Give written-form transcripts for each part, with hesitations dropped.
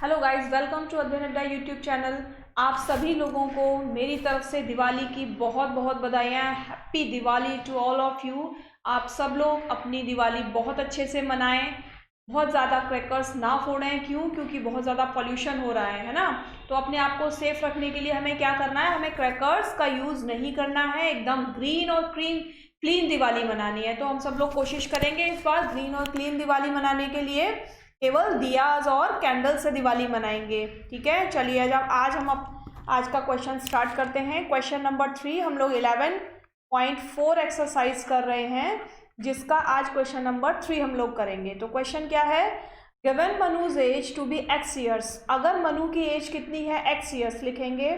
Hello guys, welcome to अध्ययन अड्डा YouTube channel. आप सभी लोगों को मेरी तरफ से दिवाली की बहुत बहुत बधाइयाँ। Happy Diwali to all of you. आप सब लोग अपनी दिवाली बहुत अच्छे से मनाएं, बहुत ज़्यादा क्रैकर्स ना फोड़ें। क्योंकि बहुत ज़्यादा पॉल्यूशन हो रहा है ना। तो अपने आप को सेफ रखने के लिए हमें क्या करना है, हमें क्रैकर्स का यूज़ नहीं करना है। एकदम ग्रीन और क्लीन दिवाली मनानी है। तो हम सब लोग कोशिश करेंगे इस बार ग्रीन और क्लीन दिवाली मनाने के लिए केवल दियाज और कैंडल से दिवाली मनाएंगे। ठीक है, चलिए आज हम आज का क्वेश्चन स्टार्ट करते हैं। क्वेश्चन नंबर 3 हम लोग 11.4 एक्सरसाइज कर रहे हैं, जिसका आज क्वेश्चन नंबर 3 हम लोग करेंगे। तो क्वेश्चन क्या है, given Manuj age to be x years. अगर मनु की एज कितनी है, x ईयर्स लिखेंगे।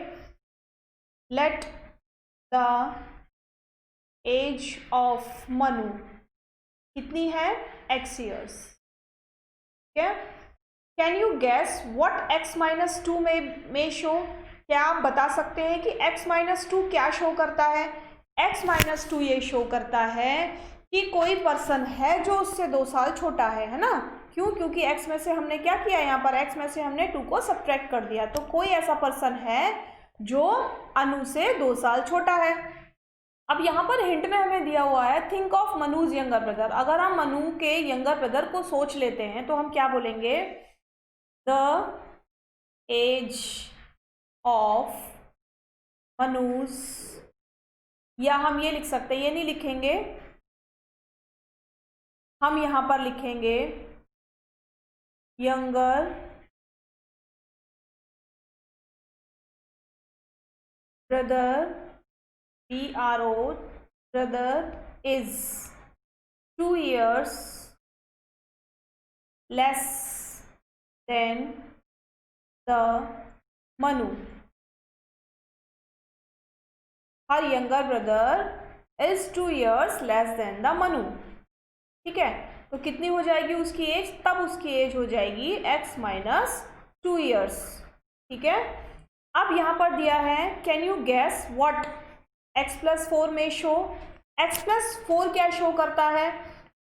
Let the age of Manu कितनी है, x years. Can you guess what x-2 में शो। क्या आप बता सकते हैं कि x-2 क्या शो करता है। x-2 ये शो करता है कि कोई पर्सन है जो उससे 2 साल छोटा है ना। क्योंकि x में से हमने क्या किया, यहाँ पर x में से हमने 2 को सब्ट्रैक्ट कर दिया। तो कोई ऐसा पर्सन है जो अनु से 2 साल छोटा है। अब यहाँ पर हिंट में हमें दिया हुआ है think of Manuj younger brother. अगर हम मनु के यंगर ब्रदर को सोच लेते हैं तो हम क्या बोलेंगे, द एज ऑफ मनुज, या हम ये लिख सकते हैं, ये नहीं लिखेंगे, हम यहाँ पर लिखेंगे younger brother, BRO brother is 2 years less than the Manu. Her younger brother is 2 years less than the Manu. ठीक है, तो कितनी हो जाएगी उसकी एज, तब उसकी एज हो जाएगी x-2 ईयर्स। ठीक है, अब यहाँ पर दिया है can you guess what x+4 में शो। x+4 क्या शो करता है,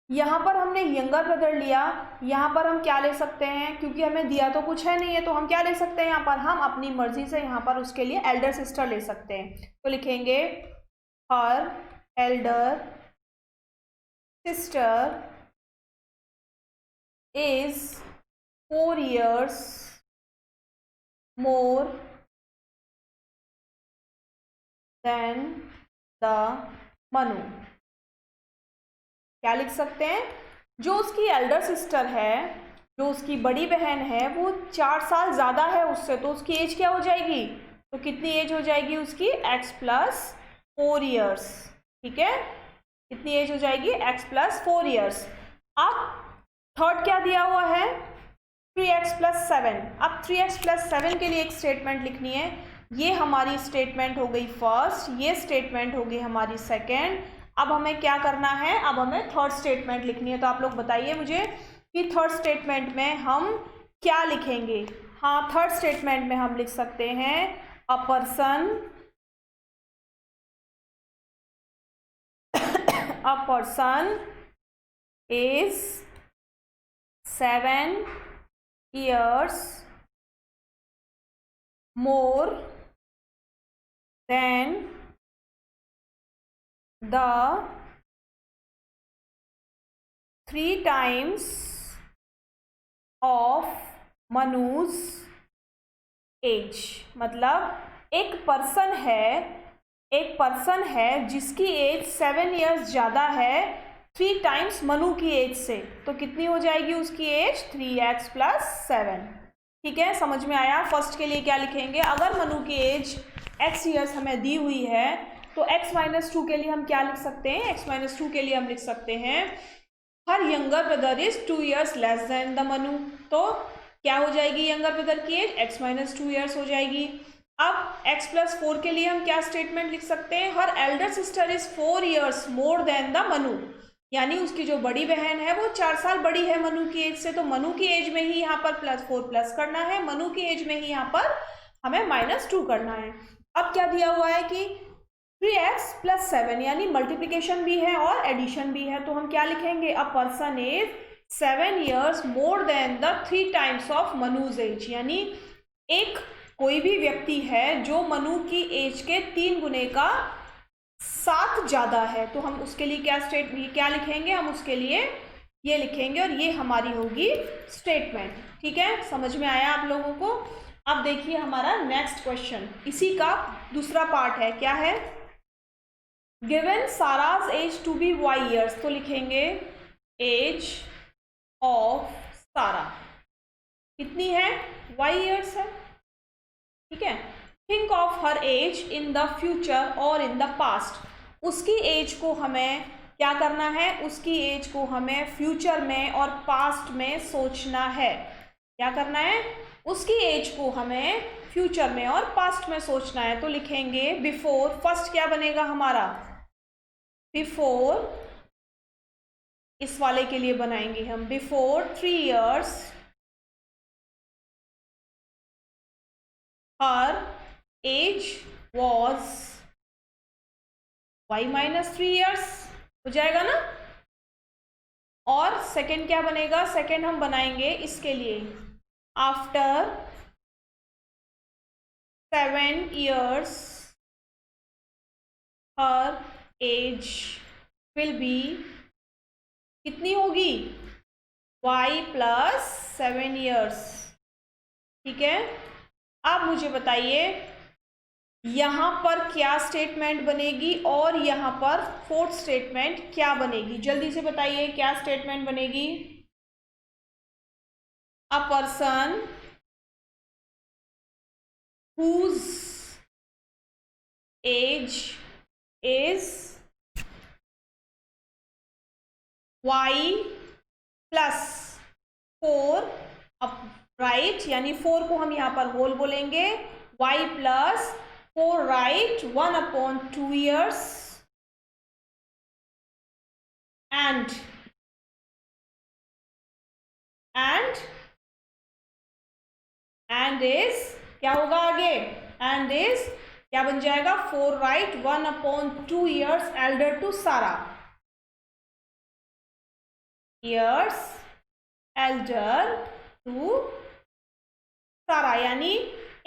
यहाँ पर हमने यंगर ब्रदर लिया, यहाँ पर हम क्या ले सकते हैं, क्योंकि हमें दिया तो कुछ है नहीं है, तो हम क्या ले सकते हैं, यहाँ पर हम अपनी मर्जी से यहाँ पर उसके लिए एल्डर सिस्टर ले सकते हैं। तो लिखेंगे हर Elder sister is 4 years more than the Manu. क्या लिख सकते हैं, जो उसकी एल्डर सिस्टर है, जो उसकी बड़ी बहन है, वो 4 साल ज़्यादा है उससे, तो उसकी एज क्या हो जाएगी, तो कितनी एज हो जाएगी उसकी, x+4 ईयर्स। ठीक है, कितनी एज हो जाएगी, x+4 ईयर्स। अब थर्ड क्या दिया हुआ है, 3x+7। अब 3x+7 के लिए एक स्टेटमेंट लिखनी है। ये हमारी स्टेटमेंट हो गई फर्स्ट, ये स्टेटमेंट हो गई हमारी सेकेंड। अब हमें क्या करना है, अब हमें थर्ड स्टेटमेंट लिखनी है। तो आप लोग बताइए मुझे कि थर्ड स्टेटमेंट में हम क्या लिखेंगे। हाँ, थर्ड स्टेटमेंट में हम लिख सकते हैं a person is 7 years more than the 3 times of Manu's age। मतलब एक पर्सन है जिसकी एज 7 years ज़्यादा है 3 times मनु की एज से, तो कितनी हो जाएगी उसकी एज, 3x+7। ठीक है, समझ में आया। फर्स्ट के लिए क्या लिखेंगे, अगर मनु की एज x ईयर्स हमें दी हुई है तो x-2 के लिए हम क्या लिख सकते हैं, x-2 के लिए हम लिख सकते हैं her younger brother is 2 years less than the Manu. तो क्या हो जाएगी यंगर ब्रदर की एज, x-2 ईयर्स हो जाएगी। अब x+4 के लिए हम क्या स्टेटमेंट लिख सकते हैं, हर Elder sister is 4 years more than the Manu, यानी उसकी जो बड़ी बहन है वो 4 साल बड़ी है मनु की एज से। तो मनु की एज में ही यहाँ पर +4 प्लस करना है, मनु की एज में ही यहाँ पर हमें -2 करना है। अब क्या दिया हुआ है कि 3x+7 यानी मल्टीप्लिकेशन भी है और एडिशन भी है, तो हम क्या लिखेंगे, a person is 7 years more than the 3 times of Manuj age, यानी एक कोई भी व्यक्ति है जो मनु की एज के 3 गुने का 7 ज़्यादा है, तो हम उसके लिए क्या लिखेंगे, हम उसके लिए ये लिखेंगे और ये हमारी होगी स्टेटमेंट। ठीक है, समझ में आया आप लोगों को। अब देखिए हमारा नेक्स्ट क्वेश्चन, इसी का दूसरा पार्ट है, क्या है, given Sara's age to be y years, तो लिखेंगे एज ऑफ सारा कितनी है, y years है। ठीक है, think of her age in the future और इन द पास्ट, उसकी एज को हमें क्या करना है, उसकी एज को हमें फ्यूचर में और पास्ट में सोचना है। क्या करना है, उसकी एज को हमें फ्यूचर में और पास्ट में सोचना है, तो लिखेंगे बिफोर, फर्स्ट क्या बनेगा हमारा, बिफोर, इस वाले के लिए बनाएंगे हम before 3 years her age was y - 3 years, हो जाएगा ना। और सेकेंड क्या बनेगा, सेकेंड हम बनाएंगे इसके लिए after 7 years her age will be, कितनी होगी, y + 7 years। ठीक है, अब मुझे बताइए यहाँ पर क्या स्टेटमेंट बनेगी और यहाँ पर फोर्थ स्टेटमेंट क्या बनेगी, जल्दी से बताइए क्या स्टेटमेंट बनेगी। A person whose age is y + 4, right, यानी 4 को हम यहाँ पर होल बोलेंगे, y + 4 right 1/2 years and is क्या होगा आगे, and is क्या बन जाएगा, 4 राइट 1/2 years elder to सारा, years elder to सारा, यानी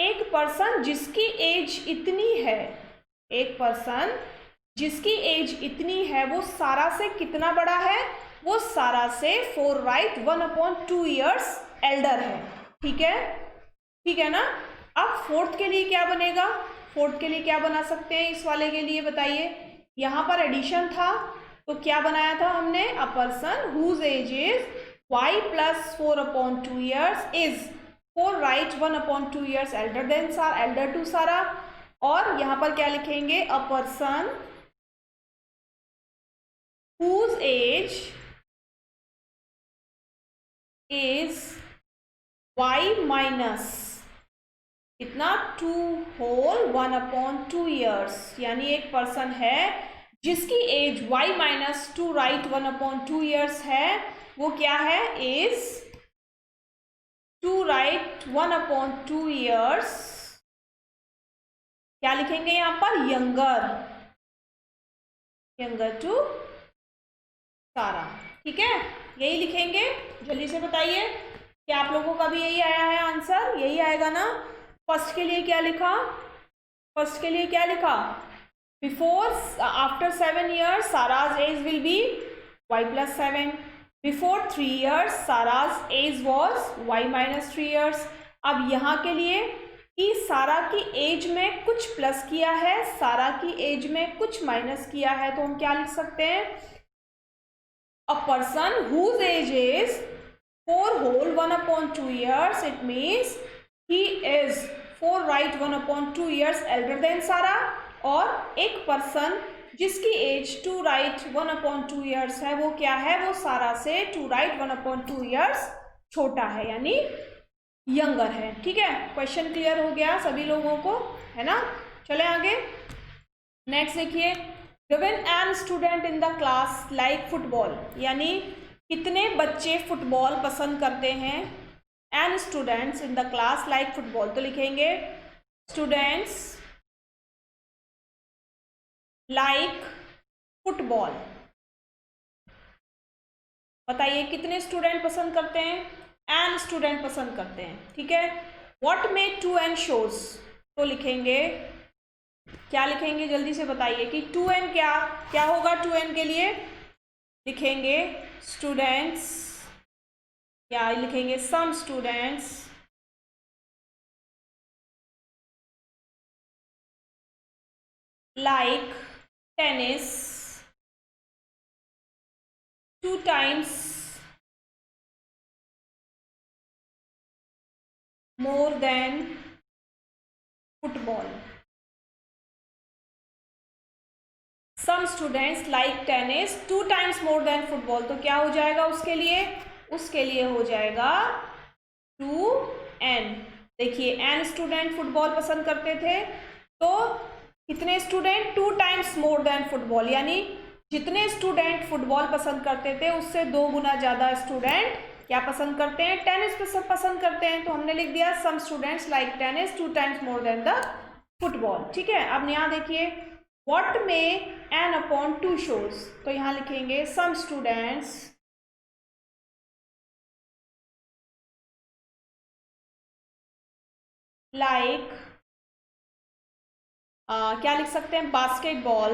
एक पर्सन जिसकी एज इतनी है, एक पर्सन जिसकी एज इतनी है वो सारा से कितना बड़ा है, वो सारा से 4 राइट 1/2 years एल्डर है। ठीक है, ठीक है ना। अब फोर्थ के लिए क्या बनेगा, फोर्थ के लिए क्या बना सकते हैं इस वाले के लिए बताइए, यहाँ पर एडिशन था तो क्या बनाया था हमने, a person whose age is y + 4/2 years is 4 right 1/2 years elder than सारा, elder to सारा, और यहाँ पर क्या लिखेंगे, a person whose age is y minus कितना 2 होल 1/2 years, यानी एक पर्सन है जिसकी एज y - 2 राइट 1/2 years है, वो क्या है, इज 2 राइट 1/2 years, क्या लिखेंगे यहाँ पर, यंगर, यंगर टू सारा। ठीक है, यही लिखेंगे, जल्दी से बताइए क्या आप लोगों का भी यही आया है आंसर, यही आएगा ना। फर्स्ट के लिए क्या लिखा, फर्स्ट के लिए क्या लिखा, before after 7 years Sara's age will be y + 7, before 3 years Sara's age was y - 3 years। अब यहाँ के लिए कि सारा की एज में कुछ प्लस किया है, सारा की एज में कुछ माइनस किया है, तो हम क्या लिख सकते हैं, a person whose age is 4 whole 1/2 years, it means he is 4 right 1/2 years elder than Sara, और एक पर्सन जिसकी एज 2 राइट 1/2 years है, वो क्या है, वो सारा से 2 राइट 1/2 years छोटा है, यानी यंगर है। ठीक है, क्वेश्चन क्लियर हो गया सभी लोगों को, है ना। चले आगे, नेक्स्ट देखिए, given n student in the class like football, यानी कितने बच्चे फुटबॉल पसंद करते हैं, n students in the class like football, तो लिखेंगे स्टूडेंट्स लाइक फुटबॉल, बताइए कितने स्टूडेंट पसंद करते हैं? एन स्टूडेंट पसंद करते हैं, ठीक है। What make 2n shows? तो लिखेंगे, क्या लिखेंगे जल्दी से बताइए कि 2n क्या क्या होगा 2n के लिए? लिखेंगे स्टूडेंट्स, या लिखेंगे some students like tennis 2 times more than football. Some students like tennis 2 times more than football. तो क्या हो जाएगा उसके लिए? उसके लिए हो जाएगा 2n। देखिए n स्टूडेंट फुटबॉल पसंद करते थे, तो कितने student? 2 times more then football, यानी जितने स्टूडेंट फुटबॉल पसंद करते थे उससे 2 गुना ज़्यादा स्टूडेंट क्या पसंद करते हैं? टेनिस पसंद करते हैं। तो हमने लिख दिया some students like tennis 2 times more than the football, ठीक है। अब यहाँ देखिए व्हाट में n अपॉन 2 शोज, तो यहाँ लिखेंगे सम स्टूडेंट्स लाइक क्या लिख सकते हैं? बास्केटबॉल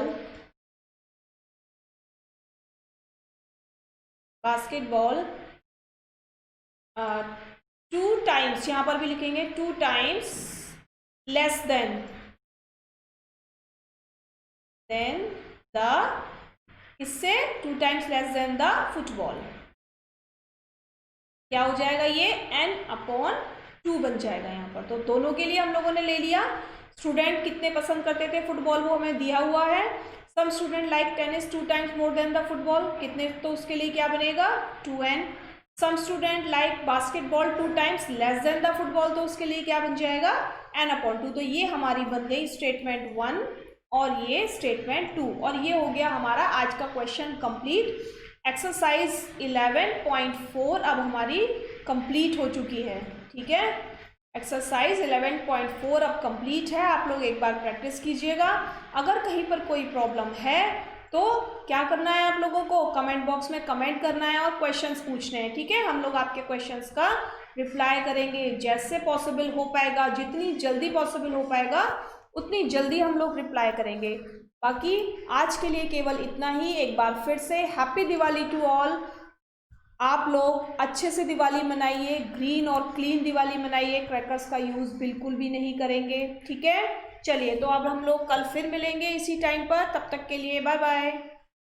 2 टाइम्स, यहाँ पर भी लिखेंगे 2 टाइम्स लेस देन द, इससे 2 times less than the football. क्या हो जाएगा ये? n अपॉन 2 बन जाएगा यहाँ पर। तो दोनों के लिए हम लोगों ने ले लिया। स्टूडेंट कितने पसंद करते थे फुटबॉल वो हमें दिया हुआ है। Some student like tennis 2 times more than the football, कितने? तो उसके लिए क्या बनेगा? 2n। Some student like basketball 2 times less than the football, तो उसके लिए क्या बन जाएगा? n upon 2। तो ये हमारी बन गई स्टेटमेंट 1 और ये स्टेटमेंट 2, और ये हो गया हमारा आज का क्वेश्चन कंप्लीट। एक्सरसाइज 11.4 अब हमारी कंप्लीट हो चुकी है, ठीक है। एक्सरसाइज 11.4 अब कंप्लीट है। आप लोग एक बार प्रैक्टिस कीजिएगा। अगर कहीं पर कोई प्रॉब्लम है तो क्या करना है आप लोगों को? कमेंट बॉक्स में कमेंट करना है और क्वेश्चंस पूछने हैं, ठीक है। हम लोग आपके क्वेश्चंस का रिप्लाई करेंगे जैसे पॉसिबल हो पाएगा, जितनी जल्दी पॉसिबल हो पाएगा उतनी जल्दी हम लोग रिप्लाई करेंगे। बाकी आज के लिए केवल इतना ही। एक बार फिर से हैप्पी दिवाली टू ऑल। आप लोग अच्छे से दिवाली मनाइए, ग्रीन और क्लीन दिवाली मनाइए, क्रैकर्स का यूज़ बिल्कुल भी नहीं करेंगे, ठीक है। चलिए, तो अब हम लोग कल फिर मिलेंगे इसी टाइम पर। तब तक के लिए बाय बाय।